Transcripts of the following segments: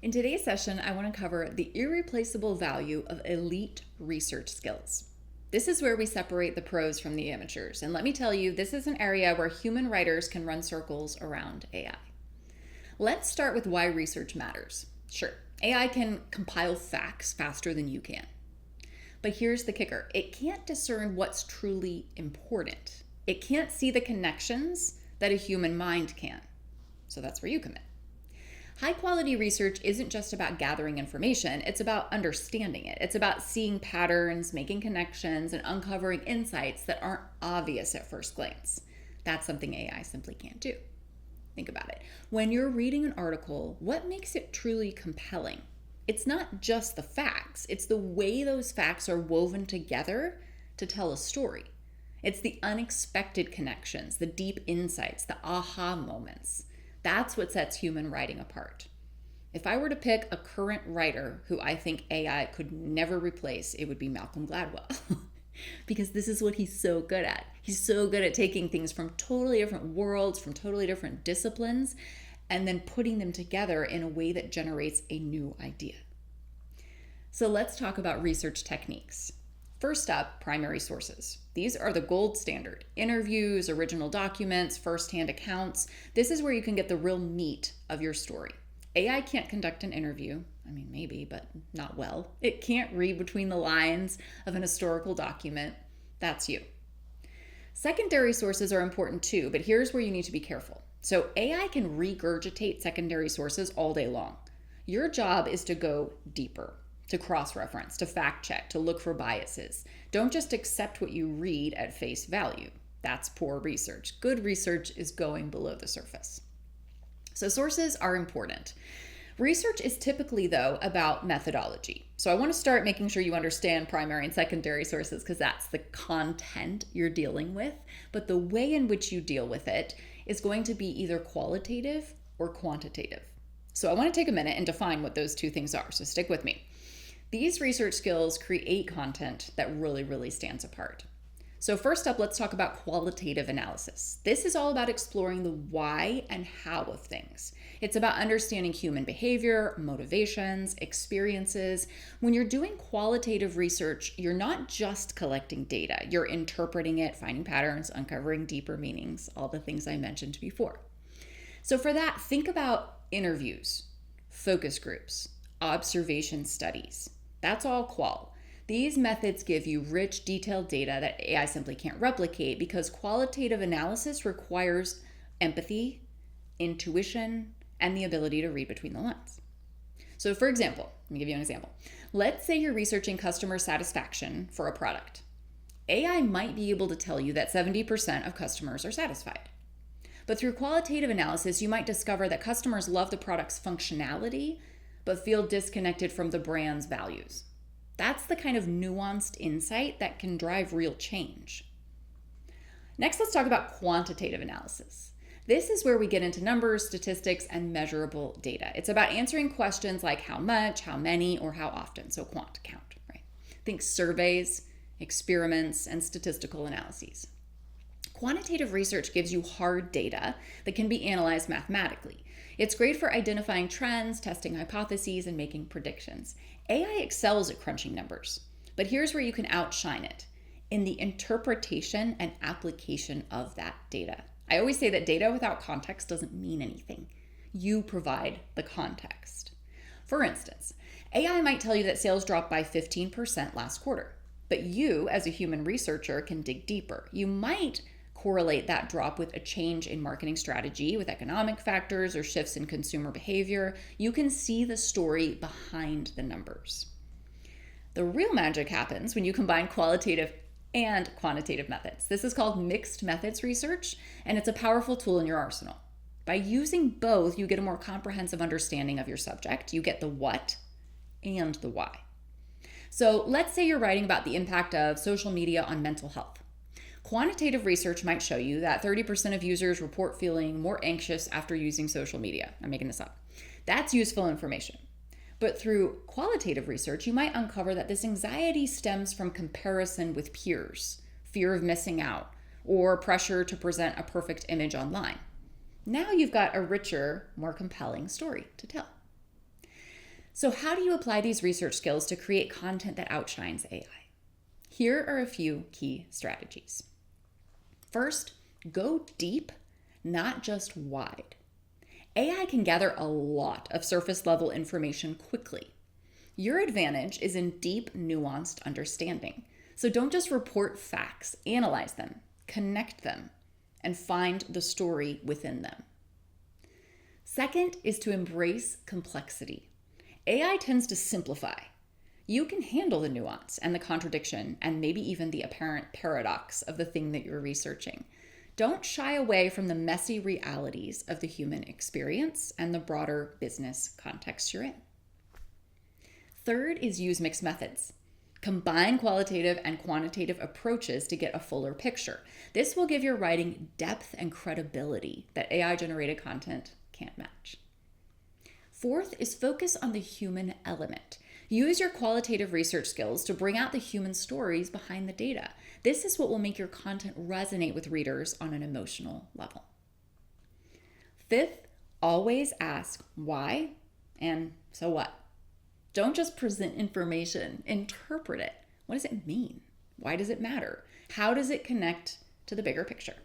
In today's session, I want to cover the irreplaceable value of elite research skills. This is where we separate the pros from the amateurs. And let me tell you, this is an area where human writers can run circles around AI. Let's start with why research matters. Sure, AI can compile facts faster than you can. But here's the kicker. It can't discern what's truly important. It can't see the connections that a human mind can. So that's where you come in. High quality research isn't just about gathering information, it's about understanding it. It's about seeing patterns, making connections, and uncovering insights that aren't obvious at first glance. That's something AI simply can't do. Think about it. When you're reading an article, what makes it truly compelling? It's not just the facts, it's the way those facts are woven together to tell a story. It's the unexpected connections, the deep insights, the aha moments. That's what sets human writing apart. If I were to pick a current writer who I think AI could never replace, it would be Malcolm Gladwell. Because this is what he's so good at. He's so good at taking things from totally different worlds, from totally different disciplines, and then putting them together in a way that generates a new idea. So let's talk about research techniques. First up, primary sources. These are the gold standard. Interviews, original documents, first-hand accounts. This is where you can get the real meat of your story. AI can't conduct an interview. I mean, maybe, but not well. It can't read between the lines of an historical document. That's you. Secondary sources are important too, but here's where you need to be careful. So AI can regurgitate secondary sources all day long. Your job is to go deeper, to cross-reference, to fact-check, to look for biases. Don't just accept what you read at face value. That's poor research. Good research is going below the surface. So sources are important. Research is typically, though, about methodology. So I want to start making sure you understand primary and secondary sources because that's the content you're dealing with. But the way in which you deal with it is going to be either qualitative or quantitative. So I want to take a minute and define what those two things are. So stick with me. These research skills create content that really stands apart. So first up, let's talk about qualitative analysis. This is all about exploring the why and how of things. It's about understanding human behavior, motivations, experiences. When you're doing qualitative research, you're not just collecting data. You're interpreting it, finding patterns, uncovering deeper meanings, all the things I mentioned before. So for that, think about interviews, focus groups, observation studies. That's all qual. These methods give you rich, detailed data that AI simply can't replicate because qualitative analysis requires empathy, intuition, and the ability to read between the lines. So for example, let me give you an example. Let's say you're researching customer satisfaction for a product. AI might be able to tell you that 70% of customers are satisfied. But through qualitative analysis, you might discover that customers love the product's functionality, but feel disconnected from the brand's values. That's the kind of nuanced insight that can drive real change. Next, let's talk about quantitative analysis. This is where we get into numbers, statistics, and measurable data. It's about answering questions like how much, how many, or how often. So quant, count, right? Think surveys, experiments, and statistical analyses. Quantitative research gives you hard data that can be analyzed mathematically. It's great for identifying trends, testing hypotheses, and making predictions. AI excels at crunching numbers, but here's where you can outshine it, in the interpretation and application of that data. I always say that data without context doesn't mean anything. You provide the context. For instance, AI might tell you that sales dropped by 15% last quarter, but you, as a human researcher, can dig deeper. You might correlate that drop with a change in marketing strategy, with economic factors or shifts in consumer behavior. You can see the story behind the numbers. The real magic happens when you combine qualitative and quantitative methods. This is called mixed methods research, and it's a powerful tool in your arsenal. By using both, you get a more comprehensive understanding of your subject. You get the what and the why. So let's say you're writing about the impact of social media on mental health. Quantitative research might show you that 30% of users report feeling more anxious after using social media. I'm making this up. That's useful information. But through qualitative research, you might uncover that this anxiety stems from comparison with peers, fear of missing out, or pressure to present a perfect image online. Now you've got a richer, more compelling story to tell. So how do you apply these research skills to create content that outshines AI? Here are a few key strategies. First, go deep, not just wide. AI can gather a lot of surface level information quickly. Your advantage is in deep, nuanced understanding. So don't just report facts, analyze them, connect them, and find the story within them. Second is to embrace complexity. AI tends to simplify. You can handle the nuance and the contradiction and maybe even the apparent paradox of the thing that you're researching. Don't shy away from the messy realities of the human experience and the broader business context you're in. Third is use mixed methods. Combine qualitative and quantitative approaches to get a fuller picture. This will give your writing depth and credibility that AI-generated content can't match. Fourth is focus on the human element. Use your qualitative research skills to bring out the human stories behind the data. This is what will make your content resonate with readers on an emotional level. Fifth, always ask why and so what. Don't just present information, interpret it. What does it mean? Why does it matter? How does it connect to the bigger picture?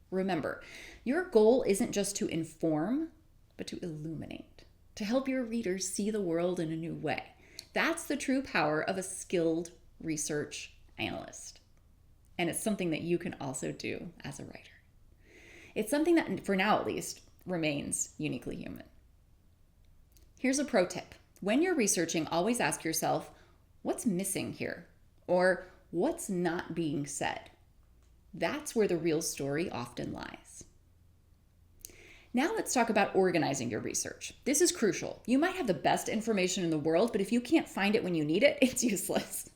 Remember, your goal isn't just to inform, but to illuminate, to help your readers see the world in a new way. That's the true power of a skilled research analyst. And it's something that you can also do as a writer. It's something that, for now at least, remains uniquely human. Here's a pro tip. When you're researching, always ask yourself, what's missing here? Or what's not being said? That's where the real story often lies. Now let's talk about organizing your research. This is crucial. You might have the best information in the world, but if you can't find it when you need it, it's useless.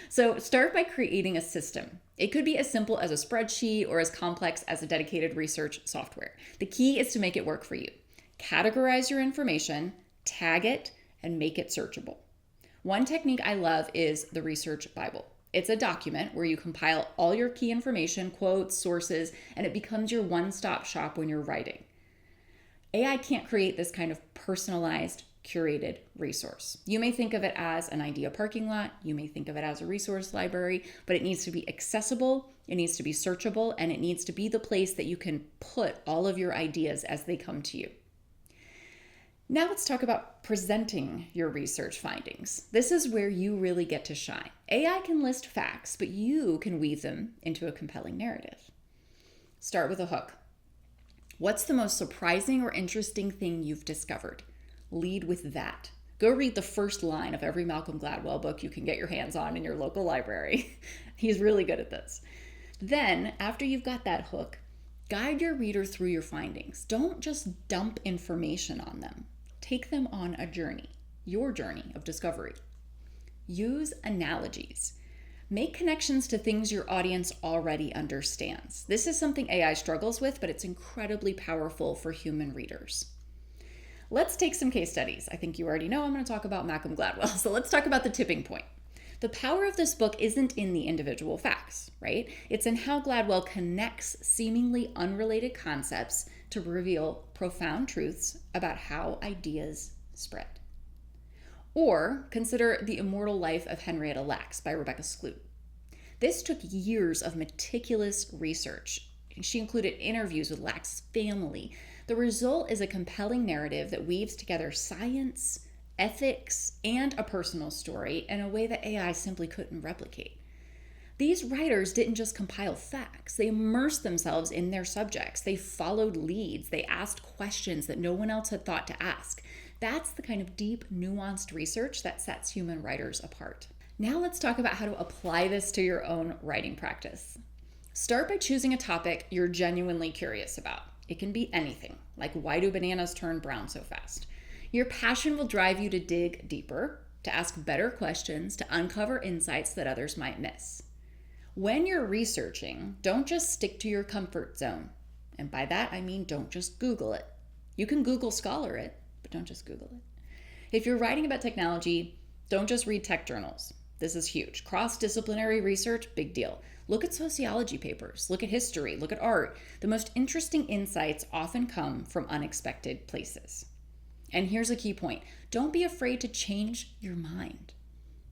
So start by creating a system. It could be as simple as a spreadsheet or as complex as a dedicated research software. The key is to make it work for you. Categorize your information, tag it, and make it searchable. One technique I love is the Research Bible. It's a document where you compile all your key information, quotes, sources, and it becomes your one-stop shop when you're writing. AI can't create this kind of personalized, curated resource. You may think of it as an idea parking lot, you may think of it as a resource library, but it needs to be accessible, it needs to be searchable, and it needs to be the place that you can put all of your ideas as they come to you. Now let's talk about presenting your research findings. This is where you really get to shine. AI can list facts, but you can weave them into a compelling narrative. Start with a hook. What's the most surprising or interesting thing you've discovered? Lead with that. Go read the first line of every Malcolm Gladwell book you can get your hands on in your local library. He's really good at this. Then, after you've got that hook, guide your reader through your findings. Don't just dump information on them. Take them on a journey, your journey of discovery. Use analogies. Make connections to things your audience already understands. This is something AI struggles with, but it's incredibly powerful for human readers. Let's take some case studies. I think you already know I'm going to talk about Malcolm Gladwell, so let's talk about the tipping point. The power of this book isn't in the individual facts, right? It's in how Gladwell connects seemingly unrelated concepts to reveal profound truths about how ideas spread. Or consider The Immortal Life of Henrietta Lacks by Rebecca Skloot. This took years of meticulous research. She included interviews with Lacks' family. The result is a compelling narrative that weaves together science, ethics, and a personal story in a way that AI simply couldn't replicate. These writers didn't just compile facts, they immersed themselves in their subjects. They followed leads, they asked questions that no one else had thought to ask. That's the kind of deep, nuanced research that sets human writers apart. Now let's talk about how to apply this to your own writing practice. Start by choosing a topic you're genuinely curious about. It can be anything, like why do bananas turn brown so fast? Your passion will drive you to dig deeper, to ask better questions, to uncover insights that others might miss. When you're researching, don't just stick to your comfort zone. And by that, I mean don't just Google it. You can Google Scholar it, but don't just Google it. If you're writing about technology, don't just read tech journals. This is huge. Cross-disciplinary research, big deal. Look at sociology papers, look at history, look at art. The most interesting insights often come from unexpected places. And here's a key point. Don't be afraid to change your mind.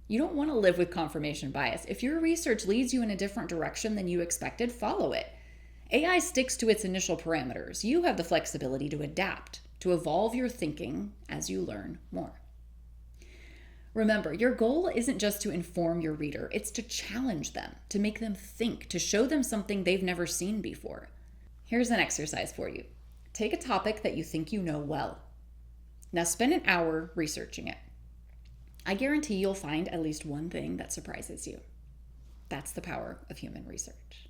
You don't want to live with confirmation bias. If your research leads you in a different direction than you expected, follow it. AI sticks to its initial parameters. You have the flexibility to adapt, to evolve your thinking as you learn more. Remember, your goal isn't just to inform your reader, it's to challenge them, to make them think, to show them something they've never seen before. Here's an exercise for you. Take a topic that you think you know well. Now spend an hour researching it. I guarantee you'll find at least one thing that surprises you. That's the power of human research.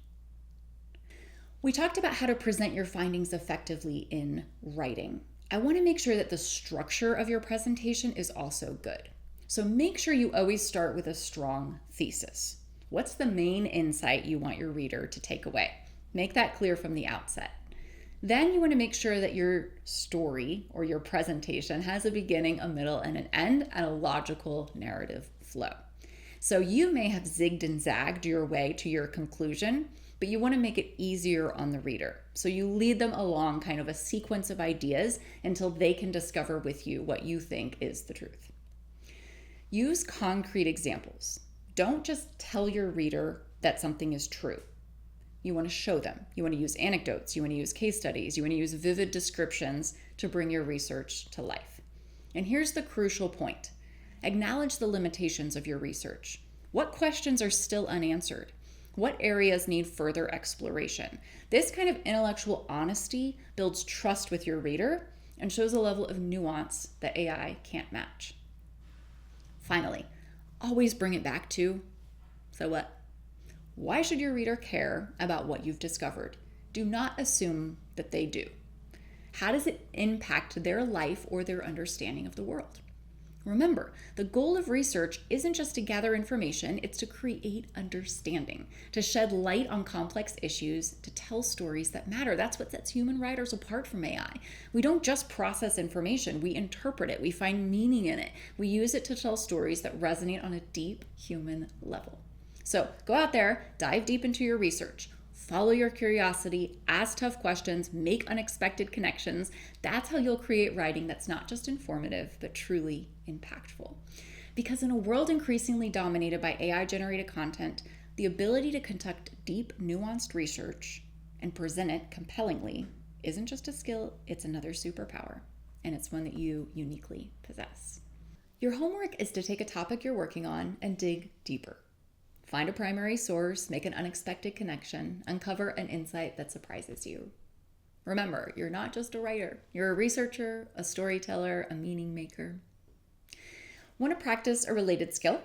We talked about how to present your findings effectively in writing. I want to make sure that the structure of your presentation is also good. So make sure you always start with a strong thesis. What's the main insight you want your reader to take away? Make that clear from the outset. Then you want to make sure that your story or your presentation has a beginning, a middle, and an end, and a logical narrative flow. So you may have zigged and zagged your way to your conclusion, but you want to make it easier on the reader. So you lead them along kind of a sequence of ideas until they can discover with you what you think is the truth. Use concrete examples. Don't just tell your reader that something is true. You want to show them. You want to use anecdotes. You want to use case studies. You want to use vivid descriptions to bring your research to life. And here's the crucial point. Acknowledge the limitations of your research. What questions are still unanswered? What areas need further exploration? This kind of intellectual honesty builds trust with your reader and shows a level of nuance that AI can't match. Finally, always bring it back to, so what? Why should your reader care about what you've discovered? Do not assume that they do. How does it impact their life or their understanding of the world? Remember, the goal of research isn't just to gather information, it's to create understanding, to shed light on complex issues, to tell stories that matter. That's what sets human writers apart from AI. We don't just process information, we interpret it, we find meaning in it. We use it to tell stories that resonate on a deep human level. So go out there, dive deep into your research, follow your curiosity, ask tough questions, make unexpected connections. That's how you'll create writing that's not just informative, but truly impactful. Because in a world increasingly dominated by AI-generated content, the ability to conduct deep, nuanced research and present it compellingly isn't just a skill, it's another superpower, and it's one that you uniquely possess. Your homework is to take a topic you're working on and dig deeper. Find a primary source, make an unexpected connection, uncover an insight that surprises you. Remember, you're not just a writer. You're a researcher, a storyteller, a meaning maker. Want to practice a related skill?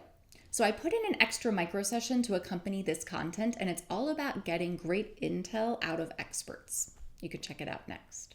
So I put in an extra micro session to accompany this content, and it's all about getting great intel out of experts. You can check it out next.